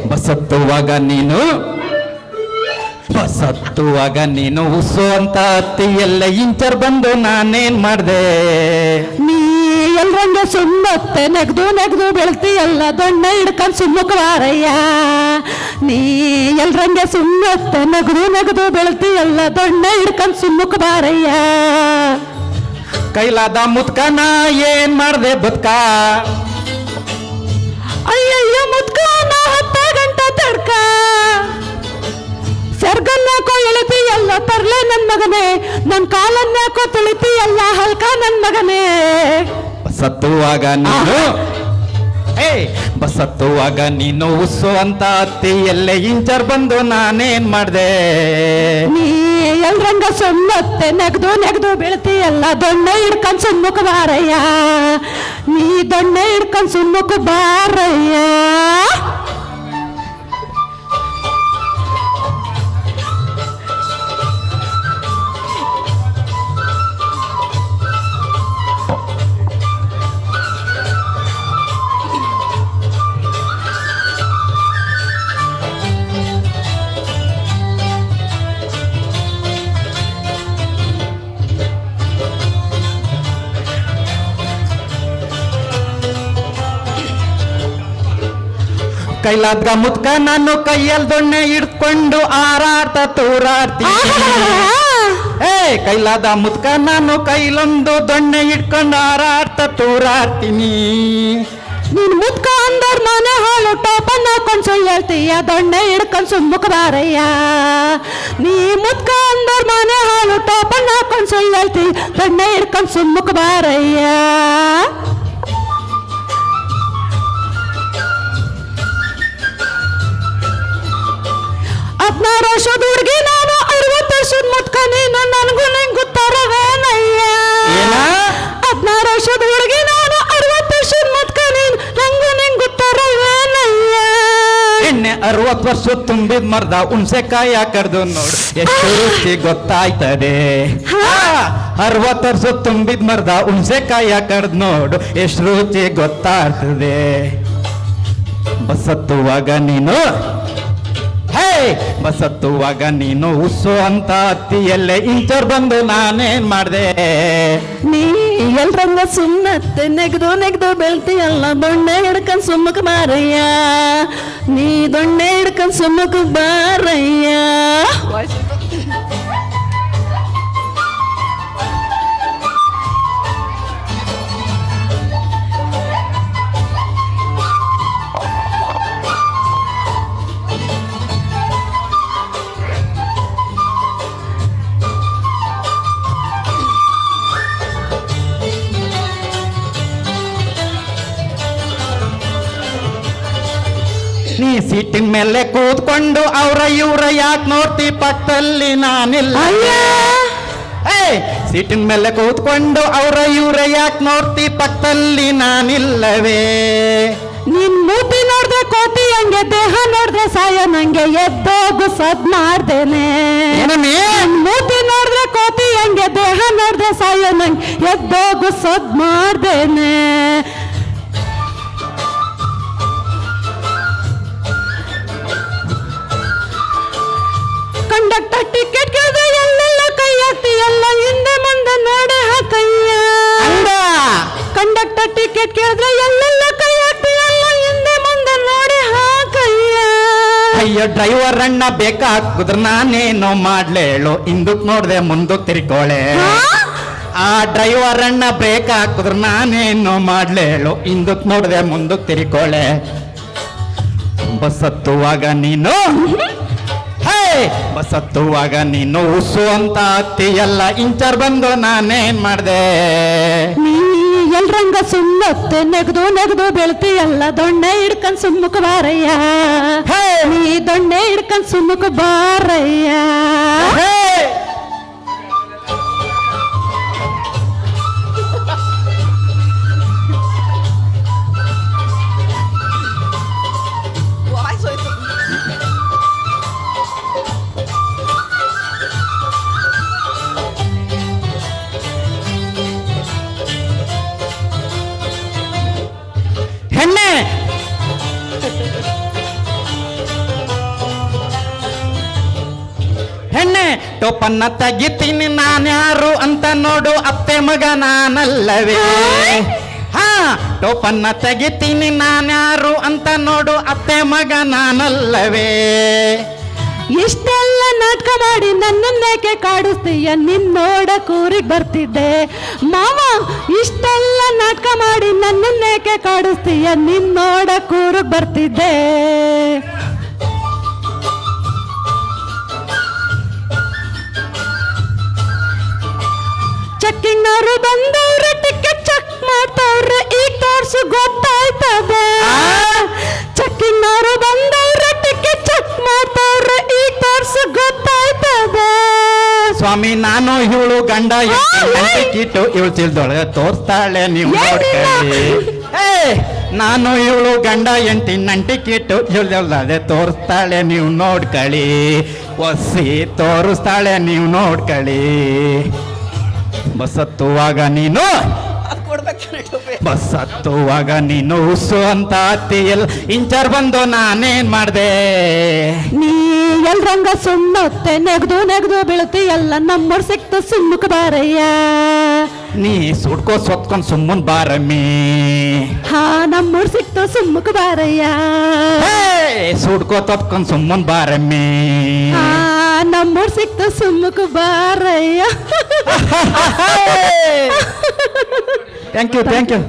ಬಸತ್ತುವಾಗ ನೀನು ಉಸು ಅಂತ ಅತ್ತಿ ಎಲ್ಲ ಇಂಚರ್ ಬಂದು ನಾನೇನ್ ಮಾಡ್ದೆ. ನೀ ಎಲ್ರಂಗೆ ಸುಮ್ಮತ್ತೆ ನೆಗ್ದು ಬೆಳ್ತಿ ಎಲ್ಲ ದೊಣ್ಣೆ ಹಿಡ್ಕೊಂಡ್ ಸುಮ್ಮಕ್ ಬಾರಯ್ಯ. ನೀ ಎಲ್ರಂಗೆ ಸುಮ್ಮತ್ತೆ ನೆಗ್ದು ಬೆಳ್ತಿ ಎಲ್ಲ ದೊಣ್ಣೆ ಹಿಡ್ಕೊಂಡ್ ಸುಮ್ಮಕ್ ಬಾರಯ್ಯ. ಕೈಲಾದ ಮುತ್ಕನ ಏನ್ ಮಾಡ್ದೆ ಬದುಕ. ಅಯ್ಯಯ್ಯೋ ಮುತ್ಕ ನಾ 10 ಗಂಟೆ ತಡ್ಕ ಸರ್ಗನ್ಯಾಕೋ ಎಳಿತಿ ಎಲ್ಲ ತರ್ಲೆ ನನ್ ಮಗನೇ, ನನ್ ಕಾಲನ್ಯಾಕೋ ತುಳಿತಿ ಎಲ್ಲ ಹಲ್ಕ ನನ್ ಮಗನೇ. ಬಸತ್ತುವಾಗ ನೀನು ಉಸು ಅಂತ ಅತ್ತಿ ಎಲ್ಲೇ ಇಂಚರ್ ಬಂದು ನಾನೇನ್ ಮಾಡ್ದೆ. ನೀ ಎಲ್ರಂಗ ಸುಮ್ಮತ್ತೆ ನೆಗ್ದು ಬೆಳ್ತಿ ಎಲ್ಲ ದೊಣ್ಣೆ ಹಿಡ್ಕೊಂಡ್ ಸುಮ್ಮಕ್ ಬಾರಯ್ಯ. ನೀ ದೊಣ್ಣೆ ಹಿಡ್ಕೊಂಡ್ ಸುಮ್ಮಕ್ ಬಾರಯ್ಯ. ಕೈಲಾದ್ಗ ಮುತ್ಕ ನಾನು ಕೈಯಲ್ಲಿ ದೊಣ್ಣೆ ಹಿಡ್ಕೊಂಡು ಆರಾಡ್ತ ತೂರಾಡ್ತೀನಿ. ಕೈಲಾದ ಮುತ್ಕ ನಾನು ಕೈಲೊಂದು ದೊಣ್ಣೆ ಹಿಡ್ಕೊಂಡು ಆರಾಡ್ತ ತೂರಾಡ್ತೀನಿ. ನೀನ್ ಮುತ್ಕ ಅಂದರ್ ಮನೆ ಹಾಳು ಟೋಪನ್ ಹಾಕೊಂಡ್ ಸುಳ್ಳು ಹೇಳ್ತೀಯ ದೊಣ್ಣೆ ಹಿಡ್ಕೊಂಡ್ ಸುಮ್ಮಕ್ ಬಾರಯ್ಯ. ನೀ ಮುತ್ಕ ಅಂದರ್ ಮನೆ ಹಾಳು ಟೋಪನ್ ಹಾಕೊಂಡ್ ಸುಳ್ಳು ಹೇಳ್ತಿ ದೊಣ್ಣೆ ಹಿಡ್ಕೊಂಡ್ ಸುಮ್ಮಕ್ ಬಾರಯ್ಯ. 16 ವರ್ಷದ ಹುಡುಗಿ ನಾನು 60 ವರ್ಷದ ಮುತ್ಕ ನೀನು ನನಗೂ ನಿಂಗೆ ಗೊತ್ತಾರವೇನಯ್ಯ. 16 ವರ್ಷದ ಹುಡುಗಿ ನಾನು 60 ವರ್ಷದ ಮುತ್ಕ ನೀನು ನಂಗೂ ನಿಂಗೆ ಗೊತ್ತಾರವೇನಯ್ಯ. ಎಣ್ಣೆ 60 ವರ್ಷ ತುಂಬಿದ ಮರ್ದ ಹುಣ್ಸೆಕಾಯ ಕಡ್ದು ನೋಡು ಎಷ್ಟು ರುಚಿ ಗೊತ್ತಾಯ್ತದೆ. 60 ವರ್ಷ ತುಂಬಿದ ಮರ್ದ ಹುಣ್ಸೆಕಾಯ ಕಡ್ದು ನೋಡು ಎಷ್ಟು ರುಚಿ ಗೊತ್ತಾಗ್ತದೆ. ಬಸತ್ತುವಾಗ ನೀನು ಉಸು ಅಂತ ಅತ್ತಿ ಎಲ್ಲೇ ಇಂಚರ್ ಬಂದು ನಾನೇನ್ ಮಾಡ್ದೆ. ನೀ ಎಲ್ರಂಗ ಸುಮ್ಮತ್ತೆ ನೆಗ್ದು ಬೆಳ್ತಿ ಎಲ್ಲ ದೊಣ್ಣೆ ಹಿಡ್ಕೊಂಡ್ ಸುಮ್ಮಕ್ ಬಾರಯ್ಯ. ನೀ ದೊಣ್ಣೆ ಹಿಡ್ಕೊಂಡ್ ಸುಮ್ಮಕ್ ಬಾರಯ್ಯ. ನೀ ಸೀಟಿನ ಮೇಲೆ ಕೂತ್ಕೊಂಡು ಅವ್ರ ಇವ್ರ ಯಾಕೆ ನೋಡ್ತಿ ಪಕ್ಕದಲ್ಲಿ ನಾನಿಲ್ಲ. ಸೀಟಿನ ಮೇಲೆ ಕೂತ್ಕೊಂಡು ಅವ್ರ ಇವ್ರ ಯಾಕೆ ನೋಡ್ತಿ ಪಕ್ಕದಲ್ಲಿ ನಾನಿಲ್ಲವೇ. ನಿನ್ ಮೂತಿ ನೋಡ್ದೆ ಕೋತಿ ಹಂಗೆ ದೇಹ ನೋಡ್ದೆ ಸಾಯ ನಂಗೆ ಎದ್ದೋಗು ಸದ್ ಮಾಡ್ದೇನೆ. ಮೂತಿ ನೋಡ್ದೆ ಕೋತಿ ಹಂಗೆ ದೇಹ ನೋಡ್ದೆ ಸಾಯ ನಂಗೆ ಎದ್ದೋಗು ಸದ್ ಮಾಡ್ದೇನೆ. ಕಂಡಕ್ಟರ್ ಟಿಕೆಟ್ ಕೇಳಿದ್ರೆ ಎಲ್ಲೆಲ್ಲ ಕೈ ಹಾಕ್ತಿ ಎಲ್ಲ ಹಿಂದೆ ಮುಂದೆ ನೋಡೆ ಹಾಕಯ್ಯ. ಕಂಡಕ್ಟರ್ ಟಿಕೆಟ್ ಕೇಳಿದ್ರೆ ಎಲ್ಲೆಲ್ಲ ಕೈ ಹಾಕ್ತಿ ಎಲ್ಲ ಹಿಂದೆ ಮುಂದೆ ನೋಡಿ ಹಾಕಯ್ಯ. ಅಯ್ಯೋ ಡ್ರೈವರ್ ಅಣ್ಣ ಬೇಕಾ ಹಾಕುದ್ರ ನಾನೇನೋ ಮಾಡ್ಲೇಳು ಹಿಂದಕ್ ನೋಡ್ದೆ ಮುಂದಕ್ ತಿರ್ಕೋಳೆ. ಆ ಡ್ರೈವರ್ ಅಣ್ಣ ಬ್ರೇಕ್ ಹಾಕುದ್ರ ನಾನೇನೋ ಮಾಡ್ಲೇಳು ಹಿಂದಕ್ ನೋಡ್ದೆ ಮುಂದಕ್ ತಿರ್ಕೋಳೆ. ಬಸತ್ತುವಾಗ ನೀನು ಉಸು ಅಂತ ಅತ್ತಿ ಎಲ್ಲ ಇಂಚರ್ ಬಂದು ನಾನೇನ್ ಮಾಡ್ದೆ. ನೀ ಎಲ್ರಂಗ ಸುಮ್ಮತ್ತೆ ನೆಗ್ದು ಬೆಳ್ತಿ ಎಲ್ಲ ದೊಣ್ಣೆ ಹಿಡ್ಕೊಂಡ್ ಸುಮ್ಮಕ್ ಬಾರಯ್ಯ. ನೀ ದೊಣ್ಣೆ ಹಿಡ್ಕೊಂಡ್ ಸುಮ್ಮಕ್ ಬಾರಯ್ಯ. ಟೋಪನ್ನ ತೆಗಿತೀನಿ ನಾನ್ಯಾರು ಅಂತ ನೋಡು ಅತ್ತೆ ಮಗ ನಾನಲ್ಲವೇ ಹಾ ಟೋಪನ್ನ ತೆಗಿತೀನಿ ನಾನ್ಯಾರು ಅಂತ ನೋಡು ಅತ್ತೆ ಮಗ ನಾನಲ್ಲವೇ ಇಷ್ಟೆಲ್ಲ ನಾಟಕ ಮಾಡಿ ನನ್ನನ್ನೇಕೆ ಕಾಡಿಸ್ತೀಯ ನಿನ್ನೋಡ ಕೂರಿಗೆ ಬರ್ತಿದ್ದೆ ಮಾವ ಇಷ್ಟೆಲ್ಲ ನಾಟಕ ಮಾಡಿ ನನ್ನನ್ನೇಕೆ ಕಾಡಿಸ್ತೀಯ ನಿನ್ನೋಡ ಕೂರಿಗೆ ಬರ್ತಿದ್ದೆ ಚೆಕ್ಕಿಂಗ್ನವರು ಬಂದವ್ರೆ ಟಿಕೆಟ್ ಚೆಕ್ ಮಾಡ್ತಾವ್ರೆ ಈಗ ತೋರ್ಸು ಗೊತ್ತಾಯ್ತದೆ ಚೆಕ್ಕಿಂಗ್ನವರು ಬಂದವ್ರೆ ಟಿಕೆಟ್ ಚೆಕ್ ಮಾಡ್ತಾವ್ರೆ ಈಗ ತೋರ್ಸು ಗೊತ್ತಾಯ್ತದೆ ಸ್ವಾಮಿ ನಾನು ಇವಳು ಗಂಡ ಟಿಕೆಟು ಇವಳು ತಿಳ್ದೊಳಗೆ ತೋರಿಸ್ತಾಳೆ ನೀವು ನೋಡ್ಕೊಳ್ಳಿ ನಾನು ಇವಳು ಗಂಡ ಎಂಟಿನ ಟಿಕೆಟು ಇವಳ್ದೆ ತೋರಿಸ್ತಾಳೆ ನೀವು ನೋಡ್ಕೊಳ್ಳಿ ಒಸಿ ತೋರಿಸ್ತಾಳೆ ನೀವು ನೋಡ್ಕೊಳ್ಳಿ ಬಸ್ ಹತ್ತುವಾಗ ನೀನು ಬಸ್ ಹತ್ತುವಾಗ ನೀನು ಉಸು ಅಂತ ಹತ್ತಿಯಲ್ ಇಂಚರ್ ಬಂದು ನಾನೇನ್ ಮಾಡ್ದೆ ನೀ ಎಲ್ರಂಗ ಸುಮ್ಮತ್ತೆ ನೆಗ್ದು ಬೀಳ್ತಿ ಎಲ್ಲ ನಮ್ಮೂರ್ ಸಿಕ್ತು ಸುಮ್ಮಕ್ ಬಾರಯ್ಯ ನೀ ಸುಡ್ಕೋ ಸೊತ್ಕೊಂಡ್ ಸುಮ್ಮನ್ ಬಾರಮ್ಮಿ ಹಾ ನಮ್ಮೂರ್ ಸಿಕ್ತು ಸುಮ್ಮಕ್ ಬಾರಯ್ಯ ಸುಡ್ಕೋ ತಪ್ಕೊಂಡ್ ಸುಮ್ಮನ್ ಬಾರಮ್ಮಿ ಹಾ ನಮ್ಮೂರ್ ಸಿಕ್ತು ಸುಮ್ಮಕ್ ಬಾರಯ್ಯ ಥ್ಯಾಂಕ್ ಯು